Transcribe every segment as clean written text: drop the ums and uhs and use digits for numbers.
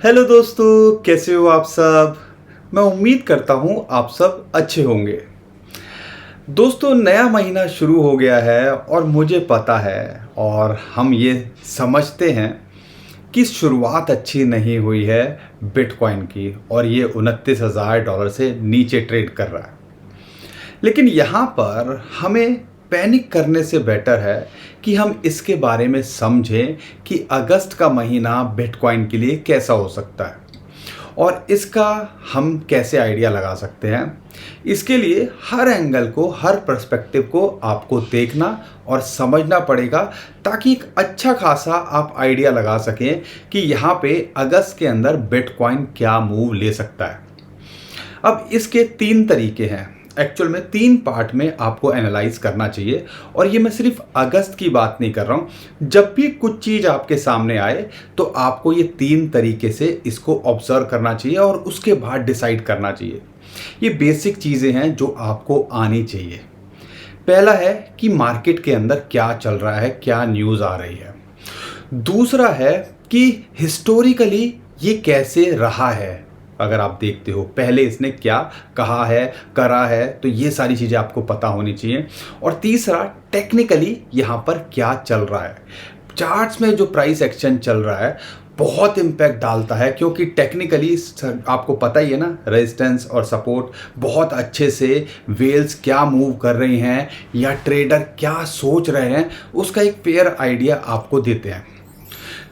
Hello दोस्तों, कैसे हो आप सब। मैं उम्मीद करता हूँ आप सब अच्छे होंगे। दोस्तों, नया महीना शुरू हो गया है और मुझे पता है और हम ये समझते हैं कि शुरुआत अच्छी नहीं हुई है बिटकॉइन की, और ये $29,000 से नीचे ट्रेड कर रहा है। लेकिन यहाँ पर हमें पैनिक करने से बेटर है कि हम इसके बारे में समझें कि अगस्त का महीना बिटकॉइन के लिए कैसा हो सकता है और इसका हम कैसे आइडिया लगा सकते हैं। इसके लिए हर एंगल को, हर पर्सपेक्टिव को आपको देखना और समझना पड़ेगा, ताकि एक अच्छा खासा आप आइडिया लगा सकें कि यहाँ पे अगस्त के अंदर बिटकॉइन क्या मूव ले सकता है। अब इसके तीन तरीके हैं। एक्चुअल में तीन पार्ट में आपको एनालाइज करना चाहिए, और ये मैं सिर्फ अगस्त की बात नहीं कर रहा हूँ। जब भी कुछ चीज़ आपके सामने आए तो आपको ये तीन तरीके से इसको ऑब्जर्व करना चाहिए और उसके बाद डिसाइड करना चाहिए। ये बेसिक चीज़ें हैं जो आपको आनी चाहिए। पहला है कि मार्केट के अंदर क्या चल रहा है, क्या न्यूज़ आ रही है। दूसरा है कि हिस्टोरिकली ये कैसे रहा है। अगर आप देखते हो पहले इसने क्या कहा है, करा है, तो ये सारी चीज़ें आपको पता होनी चाहिए। और तीसरा, टेक्निकली यहाँ पर क्या चल रहा है। चार्ट्स में जो प्राइस एक्शन चल रहा है बहुत इम्पैक्ट डालता है, क्योंकि टेक्निकली आपको पता ही है ना, रेजिस्टेंस और सपोर्ट बहुत अच्छे से वेल्स क्या मूव कर रही हैं या ट्रेडर क्या सोच रहे हैं, उसका एक फेयर आइडिया आपको देते हैं।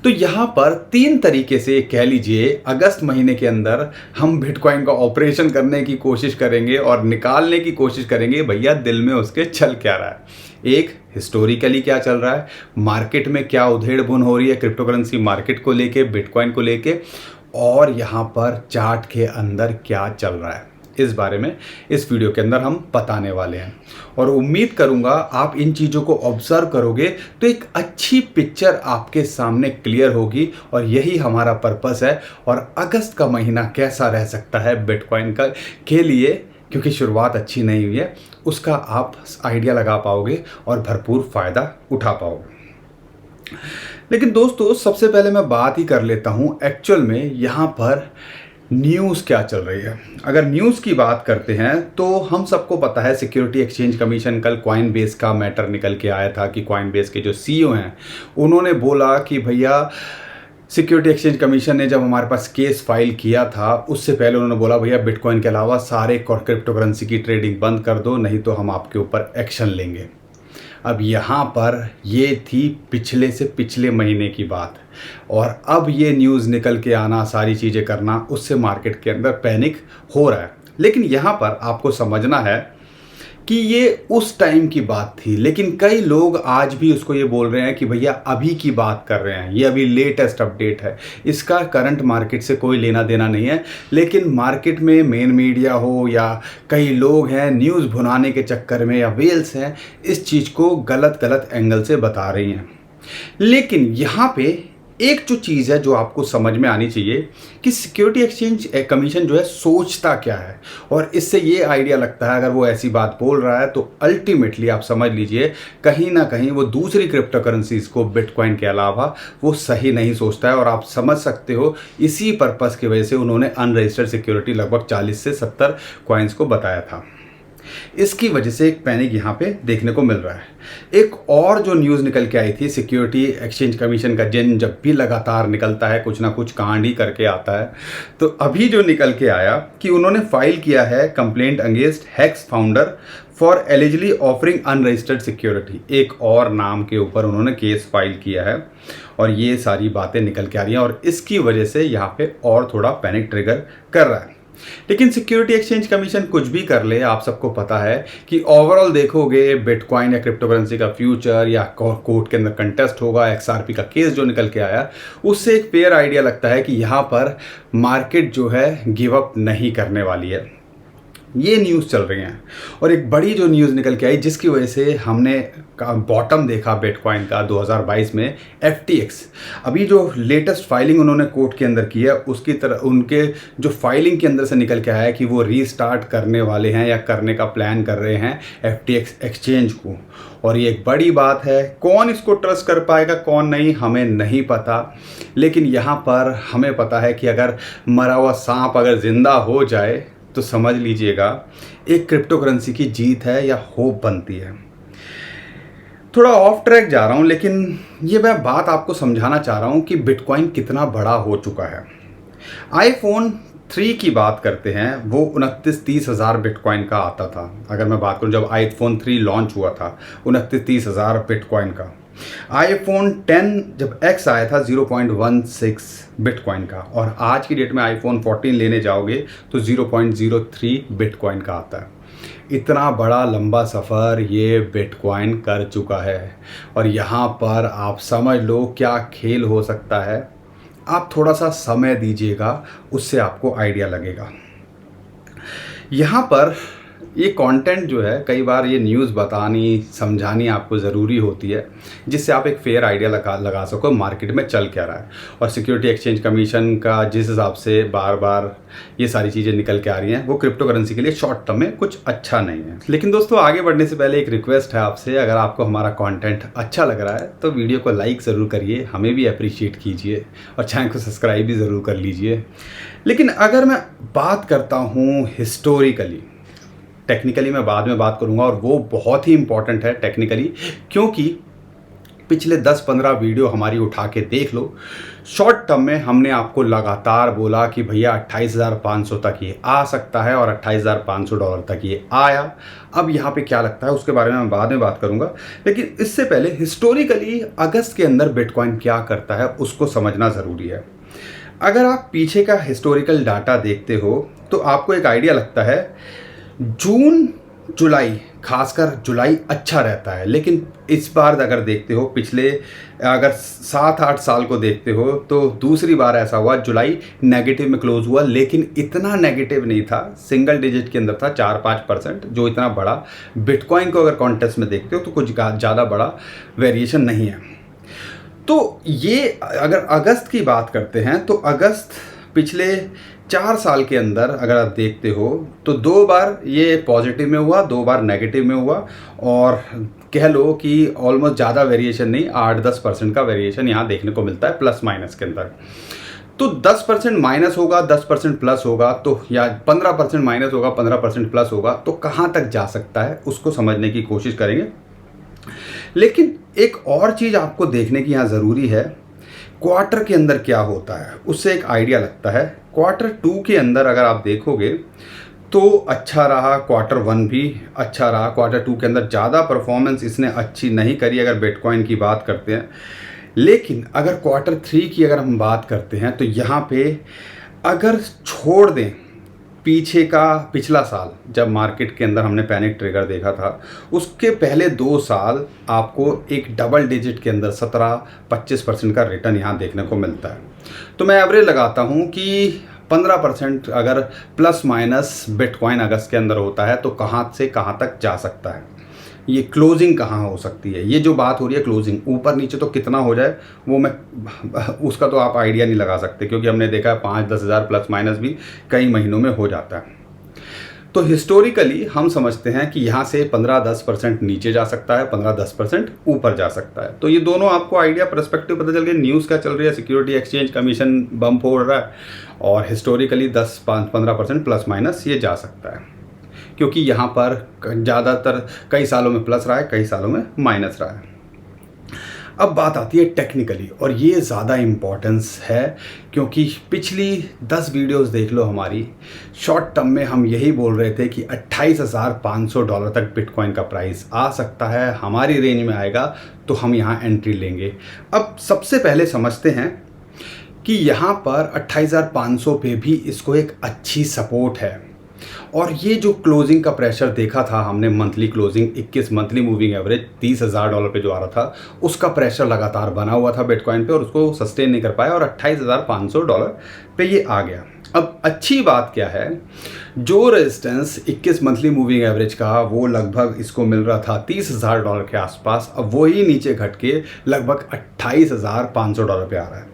तो यहाँ पर तीन तरीके से कह लीजिए अगस्त महीने के अंदर हम बिटकॉइन का ऑपरेशन करने की कोशिश करेंगे और निकालने की कोशिश करेंगे भैया दिल में उसके चल क्या रहा है। एक, हिस्टोरिकली क्या चल रहा है, मार्केट में क्या उधेड़ बुन हो रही है क्रिप्टो करेंसी मार्केट को लेके, बिटकॉइन को लेके, और यहाँ पर चार्ट के अंदर क्या चल रहा है, इस बारे में इस वीडियो के अंदर हम बताने वाले हैं। और उम्मीद करूंगा आप इन चीज़ों को ऑब्जर्व करोगे तो एक अच्छी पिक्चर आपके सामने क्लियर होगी, और यही हमारा पर्पस है। और अगस्त का महीना कैसा रह सकता है बिटकॉइन का के लिए, क्योंकि शुरुआत अच्छी नहीं हुई है, उसका आप आइडिया लगा पाओगे और भरपूर फ़ायदा उठा पाओगे। लेकिन दोस्तों, सबसे पहले मैं बात ही कर लेता हूँ एक्चुअल में यहाँ पर न्यूज़ क्या चल रही है। अगर न्यूज़ की बात करते हैं तो हम सबको पता है सिक्योरिटी एक्सचेंज कमीशन कल कॉइनबेस का मैटर निकल के आया था कि कॉइनबेस के जो सीईओ हैं उन्होंने बोला कि भैया, सिक्योरिटी एक्सचेंज कमीशन ने जब हमारे पास केस फाइल किया था उससे पहले उन्होंने बोला भैया बिटकॉइन के अलावा सारे क्रिप्टो करेंसी की ट्रेडिंग बंद कर दो, नहीं तो हम आपके ऊपर एक्शन लेंगे। अब यहाँ पर ये थी पिछले से पिछले महीने की बात, और अब ये न्यूज़ निकल के आना, सारी चीज़ें करना, उससे मार्केट के अंदर पैनिक हो रहा है। लेकिन यहाँ पर आपको समझना है कि ये उस टाइम की बात थी, लेकिन कई लोग आज भी उसको ये बोल रहे हैं कि भैया अभी की बात कर रहे हैं, ये अभी लेटेस्ट अपडेट है, इसका करंट मार्केट से कोई लेना देना नहीं है। लेकिन मार्केट में मेन मीडिया हो या कई लोग हैं न्यूज़ भुनाने के चक्कर में, या वेल्स हैं, इस चीज़ को गलत गलत एंगल से बता रही हैं। लेकिन यहाँ पे एक जो चीज़ है जो आपको समझ में आनी चाहिए कि सिक्योरिटी एक्सचेंज कमीशन जो है सोचता क्या है, और इससे ये आइडिया लगता है अगर वो ऐसी बात बोल रहा है तो अल्टीमेटली आप समझ लीजिए कहीं ना कहीं वो दूसरी क्रिप्टो करेंसीज को बिटकॉइन के अलावा वो सही नहीं सोचता है। और आप समझ सकते हो इसी पर्पस की वजह से उन्होंने अनरजिस्टर्ड सिक्योरिटी लगभग 40 से 70 कॉइन्स को बताया था। इसकी वजह से एक पैनिक यहाँ पे देखने को मिल रहा है। एक और जो न्यूज़ निकल के आई थी, सिक्योरिटी एक्सचेंज कमीशन का जब भी लगातार निकलता है कुछ ना कुछ कांड ही करके आता है, तो अभी जो निकल के आया कि उन्होंने फाइल किया है complaint against hex founder for eligibly offering unregistered security. एक और नाम के ऊपर उन्होंने केस फाइल किया है, और ये सारी बातें निकल के आ रही हैं, और इसकी वजह से यहाँ पे और थोड़ा पैनिक ट्रिगर कर रहा है। लेकिन सिक्योरिटी एक्सचेंज कमीशन कुछ भी कर ले, आप सबको पता है कि ओवरऑल देखोगे बिटकॉइन या क्रिप्टो करेंसी का फ्यूचर या कोर्ट के अंदर कंटेस्ट होगा, एक्सआरपी का केस जो निकल के आया, उससे एक फेयर आइडिया लगता है कि यहाँ पर मार्केट जो है गिव अप नहीं करने वाली है। ये न्यूज़ चल रही हैं। और एक बड़ी जो न्यूज़ निकल के आई जिसकी वजह से हमने बॉटम देखा बिटकॉइन का 2022 में, FTX अभी जो लेटेस्ट फाइलिंग उन्होंने कोर्ट के अंदर की है उसकी तरह उनके जो फाइलिंग के अंदर से निकल के आया है कि वो रीस्टार्ट करने वाले हैं या करने का प्लान कर रहे हैं FTX एक्सचेंज को। और ये एक बड़ी बात है। कौन इसको ट्रस्ट कर पाएगा कौन नहीं हमें नहीं पता, लेकिन यहाँ पर हमें पता है कि अगर मरा हुआ सांप अगर ज़िंदा हो जाए तो समझ लीजिएगा एक क्रिप्टो करेंसी की जीत है या होप बनती है। थोड़ा ऑफ ट्रैक जा रहा हूँ, लेकिन ये मैं बात आपको समझाना चाह रहा हूँ कि बिटकॉइन कितना बड़ा हो चुका है। आईफोन 3 की बात करते हैं, वो 29-30 हज़ार बिटकॉइन का आता था। अगर मैं बात करूँ जब आईफोन 3 लॉन्च हुआ था 29-30 हज़ार बिटकॉइन का। आईफोन 10 जब X आया था 0.16 बिटकॉइन का, और आज की डेट में आईफोन 14 लेने जाओगे तो 0.03 बिटकॉइन का आता है। इतना बड़ा लंबा सफ़र ये बिटकॉइन कर चुका है। और यहाँ पर आप समझ लो क्या खेल हो सकता है। आप थोड़ा सा समय दीजिएगा, उससे आपको आइडिया लगेगा। यहाँ पर ये कंटेंट जो है कई बार ये न्यूज़ बतानी समझानी आपको ज़रूरी होती है, जिससे आप एक फेयर आइडिया लगा सको मार्केट में चल क्या रहा है। और सिक्योरिटी एक्सचेंज कमीशन का जिस हिसाब से बार बार ये सारी चीज़ें निकल के आ रही हैं वो क्रिप्टो करेंसी के लिए शॉर्ट टर्म में कुछ अच्छा नहीं है। लेकिन दोस्तों आगे बढ़ने से पहले एक रिक्वेस्ट है आपसे, अगर आपको हमारा कॉन्टेंट अच्छा लग रहा है तो वीडियो को लाइक ज़रूर करिए, हमें भी अप्रिशिएट कीजिए और चैनल को सब्सक्राइब भी ज़रूर कर लीजिए। लेकिन अगर मैं बात करता हूँ हिस्टोरिकली, टेक्निकली मैं बाद में बात करूंगा और वो बहुत ही इंपॉर्टेंट है टेक्निकली, क्योंकि पिछले 10-15 वीडियो हमारी उठा के देख लो। शॉर्ट टर्म में हमने आपको लगातार बोला कि भैया 28,500 तक ये आ सकता है और $28,500 तक ये आया। अब यहाँ पे क्या लगता है उसके बारे में मैं बाद में बात करूँगा, लेकिन इससे पहले हिस्टोरिकली अगस्त के अंदर बिटकॉइन क्या करता है उसको समझना ज़रूरी है। अगर आप पीछे का हिस्टोरिकल डाटा देखते हो तो आपको एक आइडिया लगता है जून जुलाई, खासकर जुलाई अच्छा रहता है। लेकिन इस बार अगर देखते हो पिछले अगर 7-8 साल को देखते हो तो दूसरी बार ऐसा हुआ जुलाई नेगेटिव में क्लोज हुआ, लेकिन इतना नेगेटिव नहीं था, सिंगल डिजिट के अंदर था 4-5%, जो इतना बड़ा बिटकॉइन को अगर कॉन्टेक्स्ट में देखते हो तो कुछ ज़्यादा बड़ा वेरिएशन नहीं है। तो ये अगर अगस्त की बात करते हैं तो अगस्त पिछले 4 साल के अंदर अगर आप देखते हो तो 2 बार ये पॉजिटिव में हुआ, 2 बार नेगेटिव में हुआ, और कह लो कि ऑलमोस्ट ज़्यादा वेरिएशन नहीं, 8-10% का वेरिएशन यहाँ देखने को मिलता है प्लस माइनस के अंदर। तो 10% माइनस होगा, 10% प्लस होगा, तो या 15% माइनस होगा, 15% प्लस होगा, तो कहाँ तक जा सकता है उसको समझने की कोशिश करेंगे। लेकिन एक और चीज़ आपको देखने की यहाँ ज़रूरी है, क्वार्टर के अंदर क्या होता है उससे एक आइडिया लगता है। क्वार्टर 2 के अंदर अगर आप देखोगे तो अच्छा रहा, क्वार्टर 1 भी अच्छा रहा, क्वार्टर 2 के अंदर ज़्यादा परफॉर्मेंस इसने अच्छी नहीं करी अगर बिटकॉइन की बात करते हैं। लेकिन अगर क्वार्टर 3 की अगर हम बात करते हैं तो यहाँ पे अगर छोड़ दें पिछला साल जब मार्केट के अंदर हमने पैनिक ट्रिगर देखा था, उसके पहले 2 साल आपको एक डबल डिजिट के अंदर 17-25% का रिटर्न यहाँ देखने को मिलता है। तो मैं एवरेज लगाता हूँ कि 15% अगर प्लस माइनस बिटकॉइन अगस्त के अंदर होता है तो कहाँ से कहाँ तक जा सकता है, ये क्लोजिंग कहाँ हो सकती है। ये जो बात हो रही है क्लोजिंग, ऊपर नीचे तो कितना हो जाए वो मैं उसका तो आप आइडिया नहीं लगा सकते, क्योंकि हमने देखा है 5-10 हज़ार प्लस माइनस भी कई महीनों में हो जाता है। तो हिस्टोरिकली हम समझते हैं कि यहाँ से 15-10% नीचे जा सकता है, 15-10% ऊपर जा सकता है। तो ये दोनों आपको आइडिया पर्सपेक्टिव पता चल गया। न्यूज़ क्या चल रही है, सिक्योरिटी एक्सचेंज कमीशन बम्प हो रहा है, और हिस्टोरिकली 10-15% प्लस माइनस ये जा सकता है, क्योंकि यहाँ पर ज़्यादातर कई सालों में प्लस रहा है, कई सालों में माइनस रहा है। अब बात आती है टेक्निकली, और ये ज़्यादा इम्पॉर्टेंस है क्योंकि पिछली 10 वीडियोस देख लो हमारी, शॉर्ट टर्म में हम यही बोल रहे थे कि $28,500 तक बिटकॉइन का प्राइस आ सकता है, हमारी रेंज में आएगा तो हम यहाँ एंट्री लेंगे। अब सबसे पहले समझते हैं कि यहाँ पर 28,500 पे भी इसको एक अच्छी सपोर्ट है। और ये जो क्लोजिंग का प्रेशर देखा था हमने, monthly closing 21 monthly moving average $30,000 पे जो आ रहा था, उसका प्रेशर लगातार बना हुआ था बिटकॉइन पे और उसको सस्टेन नहीं कर पाया और $28,500 पे ये आ गया। अब अच्छी बात क्या है, जो रेजिस्टेंस 21 मंथली मूविंग एवरेज का वो लगभग इसको मिल रहा था $30,000 के आसपास, अब वही नीचे घट के लगभग $28,500 पे आ रहा है।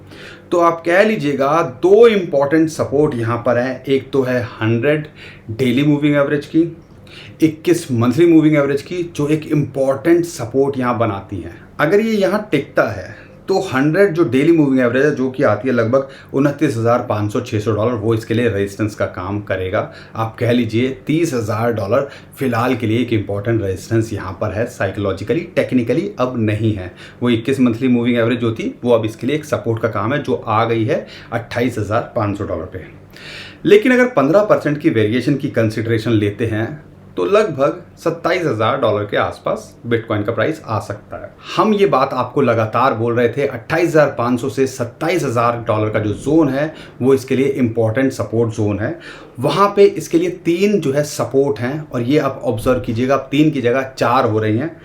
तो आप कह लीजिएगा दो इंपॉर्टेंट सपोर्ट यहाँ पर है, एक तो है 100 डेली मूविंग एवरेज की, 21 मंथली मूविंग एवरेज की, जो एक इम्पॉर्टेंट सपोर्ट यहाँ बनाती हैं। अगर ये यहाँ टिकता है तो 100 जो डेली मूविंग एवरेज है, जो कि आती है लगभग $29,500-600, वो इसके लिए रेजिस्टेंस का काम करेगा। आप कह लीजिए $30,000 फिलहाल के लिए एक इंपॉर्टेंट रेजिस्टेंस यहाँ पर है, साइकोलॉजिकली, टेक्निकली अब नहीं है। वो 21 मंथली मूविंग एवरेज जो थी वो अब इसके लिए एक सपोर्ट का काम है, जो आ गई है $28,500 पे। लेकिन अगर 15% की वेरिएशन की कंसिडरेशन लेते हैं तो लगभग $27,000 के आसपास बिटकॉइन का प्राइस आ सकता है। हम ये बात आपको लगातार बोल रहे थे, 28,500 से $27,000 का जो जोन है वो इसके लिए इंपॉर्टेंट सपोर्ट जोन है। वहाँ पे इसके लिए 3 जो है सपोर्ट हैं और ये आप ऑब्जर्व कीजिएगा, अब 3 की जगह 4 हो रही हैं।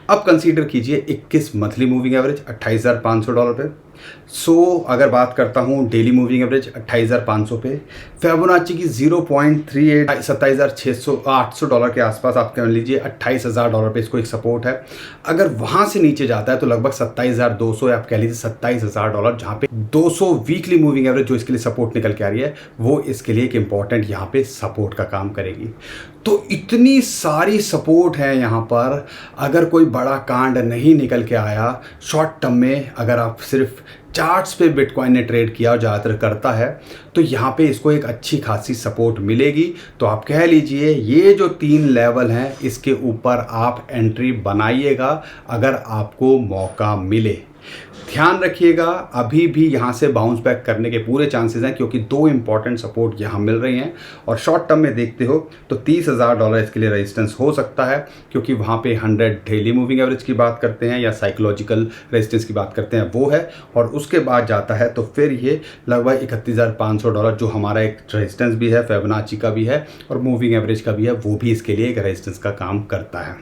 अब कंसीडर कीजिए 21 मंथली मूविंग एवरेज $28,500 पे। अगर बात करता हूँ डेली मूविंग एवरेज $28,500 पे, फिबोनाची की 0.38 $27,800 के आसपास आप कह लीजिए $28,000 पे इसको एक सपोर्ट है। अगर वहाँ से नीचे जाता है तो लगभग 27,200 या आप कह लीजिए $27,000, जहाँ पे 200 वीकली मूविंग एवरेज जो इसके लिए सपोर्ट निकल के आ रही है वो इसके लिए एक इंपॉर्टेंट यहाँ पे सपोर्ट का काम करेगी। तो इतनी सारी सपोर्ट है यहाँ पर, अगर कोई बड़ा कांड नहीं निकल के आया शॉर्ट टर्म में, अगर आप सिर्फ चार्ट्स पे बिटकॉइन ने ट्रेड किया और ज़्यादातर करता है, तो यहाँ पे इसको एक अच्छी खासी सपोर्ट मिलेगी। तो आप कह लीजिए ये जो 3 लेवल हैं इसके ऊपर आप एंट्री बनाइएगा अगर आपको मौका मिले। ध्यान रखिएगा, अभी भी यहाँ से बाउंस बैक करने के पूरे चांसेस हैं, क्योंकि 2 इंपॉर्टेंट सपोर्ट यहाँ मिल रही हैं। और शॉर्ट टर्म में देखते हो तो $30,000 इसके लिए रेजिस्टेंस हो सकता है, क्योंकि वहाँ पे 100 डेली मूविंग एवरेज की बात करते हैं या साइकोलॉजिकल रेजिस्टेंस की बात करते हैं वो है, और उसके बाद जाता है तो फिर ये लगभग $31,500 जो हमारा एक रेजिस्टेंस भी है, फिबोनाची का भी है और मूविंग एवरेज का भी है, वो भी इसके लिए एक रेजिस्टेंस का काम करता है।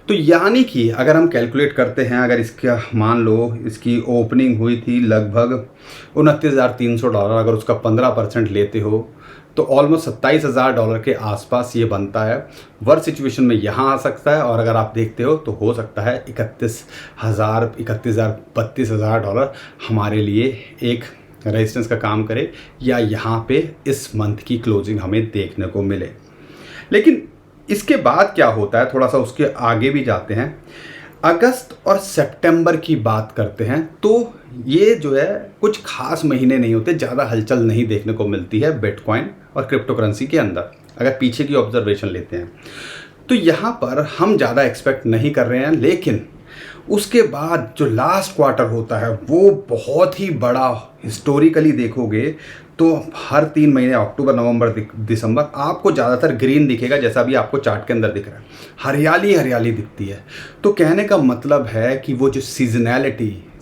तो यानी कि अगर हम कैलकुलेट करते हैं, अगर इसका मान लो इसकी ओपनिंग हुई थी लगभग $29,300, अगर उसका 15% लेते हो तो ऑलमोस्ट $27,000 के आसपास ये बनता है। वर्स्ट सिचुएशन में यहाँ आ सकता है, और अगर आप देखते हो तो हो सकता है $32,000 हमारे लिए एक रेजिस्टेंस का काम करे, या यहाँ पे इस मंथ की क्लोजिंग हमें देखने को मिले। लेकिन इसके बाद क्या होता है, थोड़ा सा उसके आगे भी जाते हैं। अगस्त और सितंबर की बात करते हैं तो ये जो है कुछ खास महीने नहीं होते, ज़्यादा हलचल नहीं देखने को मिलती है बिटकॉइन और क्रिप्टो करेंसी के अंदर। अगर पीछे की ऑब्जर्वेशन लेते हैं तो यहाँ पर हम ज़्यादा एक्सपेक्ट नहीं कर रहे हैं, लेकिन उसके बाद जो लास्ट क्वार्टर होता है वो बहुत ही बड़ा, हिस्टोरिकली देखोगे तो हर 3 महीने अक्टूबर नवंबर दिसंबर आपको ज़्यादातर ग्रीन दिखेगा, जैसा भी आपको चार्ट के अंदर दिख रहा है, हरियाली हरियाली दिखती है। तो कहने का मतलब है कि वो जो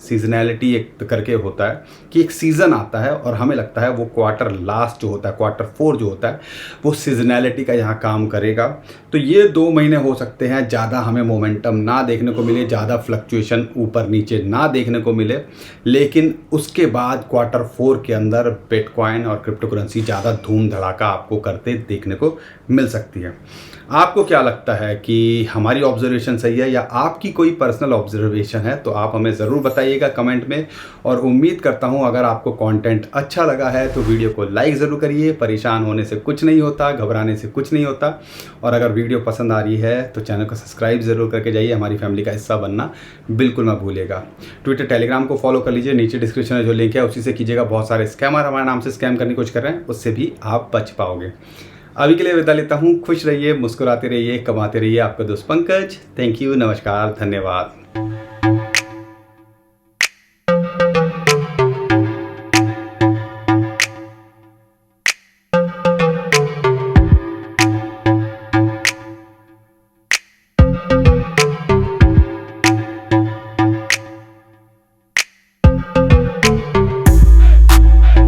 सीजनैलिटी एक करके होता है कि एक सीज़न आता है और हमें लगता है वो क्वार्टर लास्ट जो होता है, क्वार्टर 4 जो होता है, वो सीजनैलिटी का यहाँ काम करेगा। तो ये 2 महीने हो सकते हैं ज़्यादा हमें मोमेंटम ना देखने को मिले, ज़्यादा फ्लक्चुएशन ऊपर नीचे ना देखने को मिले, लेकिन उसके बाद क्वार्टर 4 के अंदर बिटकॉइन और क्रिप्टो करेंसी ज़्यादा धूम धड़ाका आपको करते देखने को मिल सकती है। आपको क्या लगता है कि हमारी ऑब्जर्वेशन सही है या आपकी कोई पर्सनल ऑब्जर्वेशन है, तो आप हमें ज़रूर बताइएगा कमेंट में। और उम्मीद करता हूं अगर आपको कंटेंट अच्छा लगा है तो वीडियो को लाइक ज़रूर करिए। परेशान होने से कुछ नहीं होता, घबराने से कुछ नहीं होता। और अगर वीडियो पसंद आ रही है तो चैनल को सब्सक्राइब ज़रूर करके जाइए, हमारी फैमिली का हिस्सा बनना बिल्कुल मत भूलिएगा। ट्विटर टेलीग्राम को फॉलो कर लीजिए, नीचे डिस्क्रिप्शन में जो लिंक है उसी से कीजिएगा। बहुत सारे स्कैमर हमारे नाम से स्कैम करने की कोशिश कर रहे हैं, उससे भी आप बच पाओगे। अभी के लिए विदा लेता हूँ। खुश रहिए, मुस्कुराते रहिए, कमाते रहिए। आपका दोस्त पंकज। थैंक यू, नमस्कार, धन्यवाद।